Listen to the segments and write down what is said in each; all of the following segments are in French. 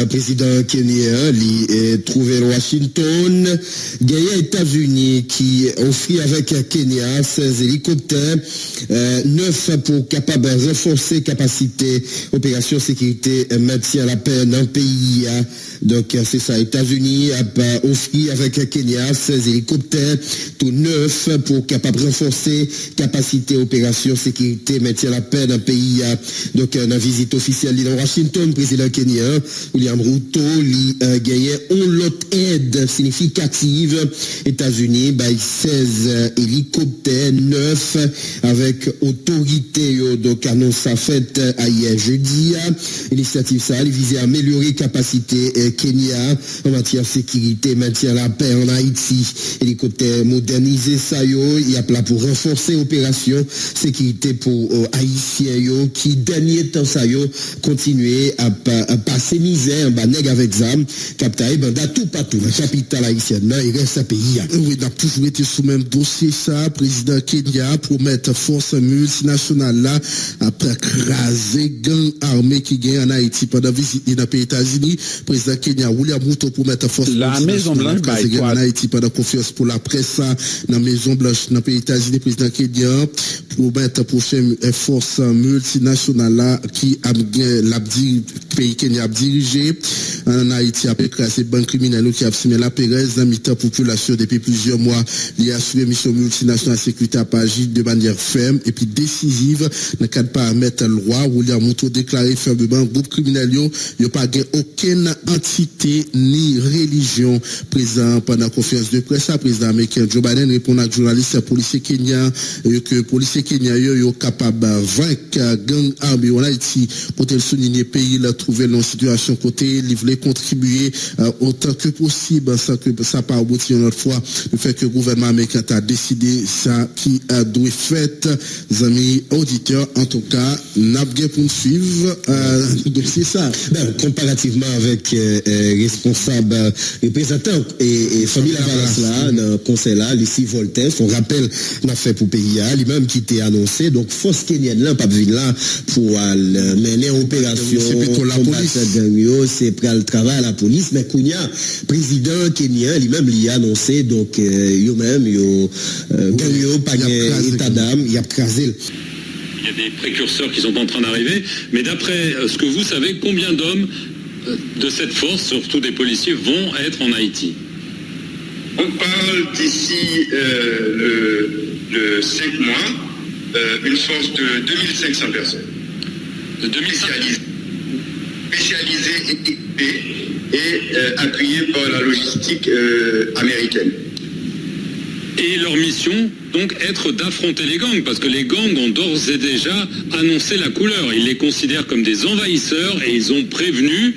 président Kenya, il trouvé Washington, gagné États-Unis qui offrit avec Kenya 16 hélicoptères, 9 pour capable de renforcer capacité opération sécurité maintien la paix dans le pays. Donc c'est ça, États-Unis a offert avec Kenya 16 hélicoptères, tout 9 pour capable de renforcer capacité opération sécurité maintien la paix dans le pays. Donc dans la visite officielle dans Washington, président kenyan William Ruto a gagné une autre aide significative. États-Unis, 16 hélicoptères, 9 avec autorité. Donc annonce faite hier jeudi. Initiative ça vise à améliorer capacité Kenya en matière de sécurité, maintien la paix en Haïti. Hélicoptère modernisé ça il y a là pour renforcer opération sécurité pour Haïtiens qui dernier temps ça continuer à passer misère en nèg avec zam capitaine banda tout partout la capitale haïtienne il reste un pays. Oui, on a toujours été sous même dossier ça. Président Kenya promet force multinationale là après craser gang armé qui gagne en Haïti pendant visite dans les pays États-Unis. Président Kenya William Ruto promet force la Maison Blanche en Haïti pendant confiance pour la presse dans la Maison Blanche dans les pays États-Unis. Président Kenya promet prochaine force multinationale là qui a pays Kenya a dirigé en Haïti après craser banque criminelle qui a signé la Pérez dans mi-temps population depuis plusieurs mois. Il a assuré mission multinationale sécurité à agir de manière ferme et puis décisive dans le cadre de paramètres loi. William Ruto déclaré fermement groupe criminel il n'y a pas aucune entité ni religion présent pendant la conférence de presse. Le président américain Joe Biden répond à journaliste policier kenyan que policier kenyan est capable de vaincre gang armé en Haïti pour souligner pays là trouver dans situation côté livrer contribuer autant que possible sans que ça pas aboutir une autre fois le fait que le gouvernement américain a décidé ça qui a dû fait amis auditeurs en tout cas n'a bien pour suivre donc c'est ça comparativement avec responsable représentant et famille Lavalas là dans le conseil là ici Voltaire son rappel n'a fait pour pays lui-même qui était annoncé donc force kenyenne là pas venir là pour mener opération c'est plutôt la police c'est pour le travail à la police mais Kounia président kenyan lui-même il a annoncé donc lui-même pas état d'âme il a crasé. Il y a des précurseurs qui sont en train d'arriver mais d'après ce que vous savez combien d'hommes de cette force surtout des policiers vont être en Haïti? On parle d'ici le 5 mois une force de 2500 personnes. De 2500 spécialisées, équipées et appuyées par la logistique américaine. Et leur mission, donc, être d'affronter les gangs, parce que les gangs ont d'ores et déjà annoncé la couleur. Ils les considèrent comme des envahisseurs et ils ont prévenu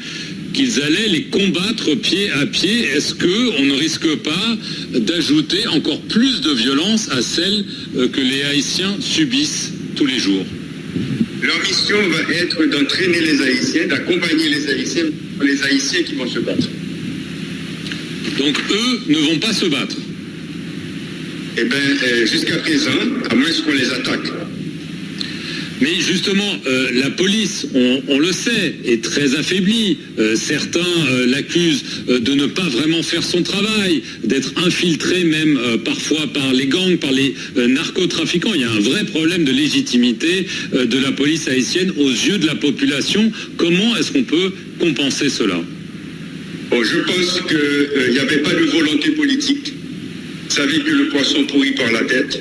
qu'ils allaient les combattre pied à pied. Est-ce qu'on ne risque pas d'ajouter encore plus de violence à celle que les Haïtiens subissent tous les jours? Leur mission va être d'entraîner les Haïtiens, d'accompagner les Haïtiens qui vont se battre. Donc eux ne vont pas se battre? Eh bien, jusqu'à présent, à moins qu'on les attaque. Mais justement, la police, on le sait, est très affaiblie. Certains l'accusent de ne pas vraiment faire son travail, d'être infiltré même parfois par les gangs, par les narcotrafiquants. Il y a un vrai problème de légitimité de la police haïtienne aux yeux de la population. Comment est-ce qu'on peut compenser cela? Bon, je pense qu'il n'y avait pas de volonté politique. Vous savez que le poisson pourrit par la tête.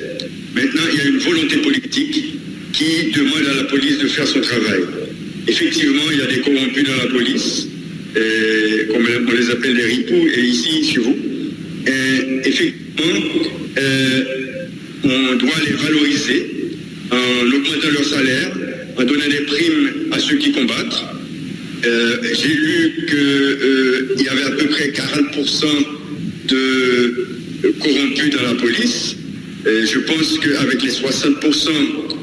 Maintenant, il y a une volonté politique qui demande à la police de faire son travail. Effectivement, il y a des corrompus dans la police, comme on les appelle les ripoux, et ici, chez vous. Et effectivement, on doit les valoriser en augmentant leur salaire, en donnant des primes à ceux qui combattent. J'ai lu qu'il y avait à peu près 40% de corrompus dans la police. Je pense qu'avec les 60%,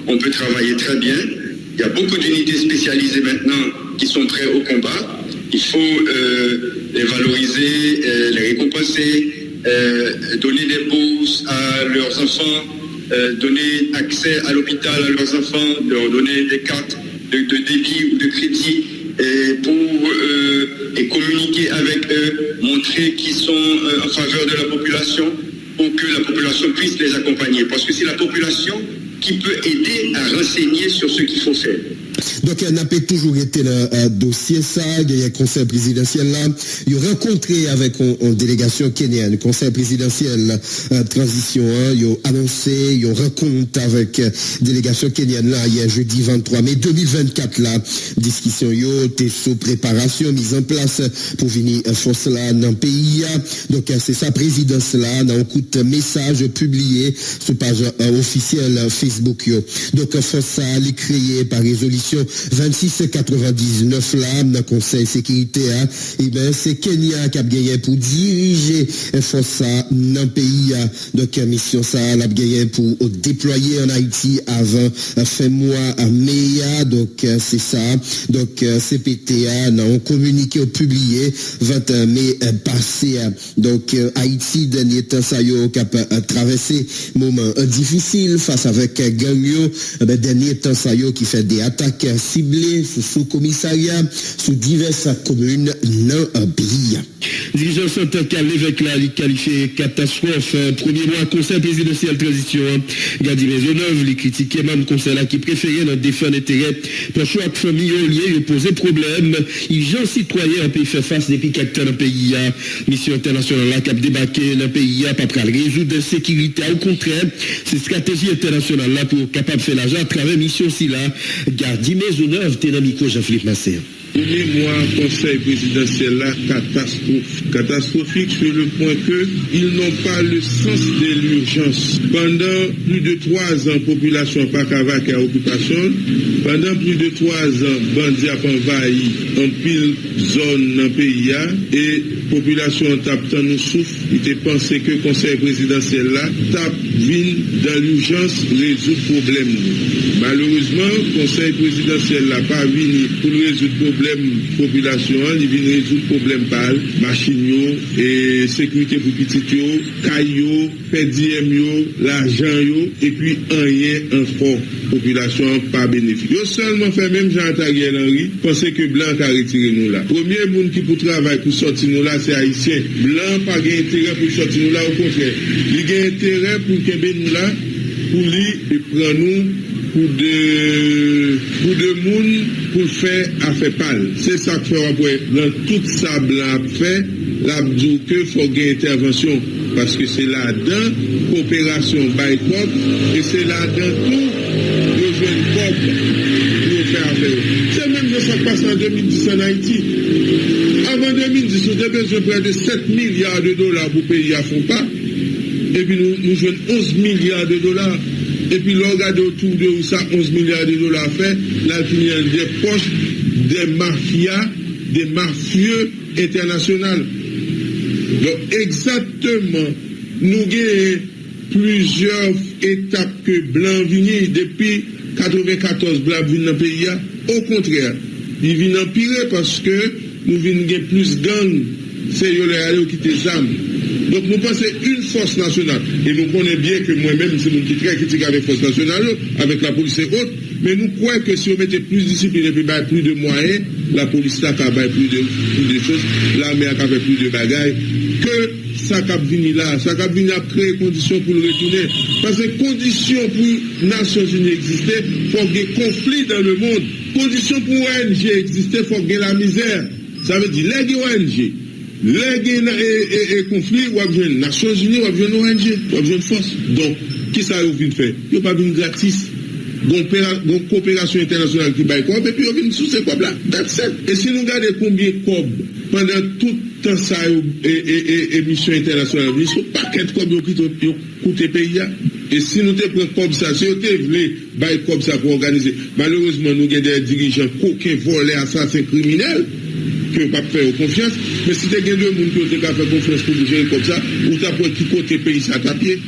on peut travailler très bien. Il y a beaucoup d'unités spécialisées maintenant qui sont prêtes au combat. Il faut les valoriser, les récompenser, donner des bourses à leurs enfants, donner accès à l'hôpital à leurs enfants, leur donner des cartes de débit ou de crédit et communiquer avec eux, montrer qu'ils sont en faveur de la population pour que la population puisse les accompagner. Parce que c'est la population qui peut aider à renseigner sur ce qu'il faut faire. Donc, il n'a pas toujours été le dossier, ça, il y a un conseil présidentiel là. Il a rencontré avec une délégation kenyane, le conseil présidentiel transition, il a annoncé, il a rencontré avec délégation kenyane là, hier jeudi 23 mai 2024 là. Discussion, yo, était sous préparation, mise en place pour venir force là dans le pays. Donc, c'est sa présidence là, dans un coup de message publié sur page officielle Facebook, yo. Donc, force ça, elle est créée par résolution 2699 là, dans le Conseil sécurité, et ben c'est Kenya qui a gagné pour diriger force dans le pays. Donc, mission ça, elle a gagné pour déployer en Haïti avant fin mois mai. Donc, c'est ça. Donc, CPTA, on communiqué au publié 21 mai passé. Donc, Haïti, dernier temps, ça y a traversé moment difficile face avec Gagnon. Dernier temps, ça y a qui fait des attaques ciblées sous commissariat, sous diverses communes dans le pays. Dirigeant centre l'évêque là, il qualifié catastrophe. Premier mois, conseil présidentiel transition. Gadi Maisonneuve, il critiquait même conseil là qui préférait notre défendre l'intérêt. Pour chaque famille, il posait problème. Il gens citoyens en pays fait face depuis quelques temps dans le pays. Mission internationale là qui a débarqué dans le pays, pas pour résoudre la sécurité. Au contraire, c'est stratégie internationale là pour capable de faire l'argent à travers mission si là. Gadi Maisonneuve, t'es dans le micro Jean-Philippe Massé. Premier mois, conseil présidentiel là, catastrophique sur le point que ils n'ont pas le sens de l'urgence. Pendant plus de 3 ans, population pas qu'avec à occupation. Pendant plus de 3 ans, bandits a envahi en pile zone dans le pays et population tape tant nous souffre. Il était pensé que conseil présidentiel là tape vine dans l'urgence résoudre problème. Malheureusement, conseil présidentiel là pas venu pour résoudre problème population, il vient résoudre problème par machine et sécurité pour petit yo, caillou, PDM yo, l'argent yo et puis rien encore population pas bénéfice. Yo seulement fait même Jean Ariel Henry penser que blanc a retiré nous là. Premier monde qui pour travailler pour sortir nous là c'est haïtien. Blanc pas gain intérêt pour sortir nous là au contraire. Il gain intérêt pour kembe nous là pour lui et prendre nous pour de monde pour faire affaire pâle. C'est ça que fait après dans tout ça blanc fait la dit que faut gagner intervention parce que c'est là-dedans coopération by cop et c'est là-dedans tout le jeune cop pour faire affaire. C'est même de ça qui passe en 2010 en Haïti. Avant 2010, on avait besoin de près de 7 milliards de dollars pour payer à fond pas. Et puis nous jouons 11 milliards de dollars. Et puis l'on regarde autour de où ça 11 milliards de dollars fait, là il y a des poches des mafias, des mafieux internationaux. Donc exactement, nous avons plusieurs étapes que Blanc vient depuis 94 Blanc vient dans le pays. Au contraire, il vient empirer parce que nous venons plus gang, c'est les qui des armes. Donc nous pensons une force nationale. Et nous connaissons bien que moi-même, c'est nous qui très critique avec la force nationale, avec la police et autres. Mais nous croyons que si on mettait plus de discipline et plus de moyens, la police a plus de choses, l'armée a fait plus de bagailles, que ça a venu là, ça a venu à créer des conditions pour le retourner. Parce que conditions pour les Nations Unies exister, il faut qu'il y ait conflit dans le monde. Conditions pour l'ONG exister, il faut qu'il y ait la misère. Ça veut dire, les ONG. Les conflits, ou les Nations Unies, ou les ONG, ou les forces. Donc, qui ça vous vient faire? Vous pas venir gratis. Donc, coopération internationale qui baille cob, et puis vous venez sous ces cobs là. That's it. Et si nous regardons combien de cobs pendant tout le temps ça et mission internationale, il y a un paquet de cobs qui coûtent les pays. Et si nous te prenons comme ça, si nous te voulons bailler comme ça pour organiser, malheureusement, nous avons des dirigeants coquins, volés, assassins, criminels. Que pas faire confiance, mais si tu as des gens qui ont fait confiance pour gérer comme ça, ou tu as pour qui côté pays ça tapier.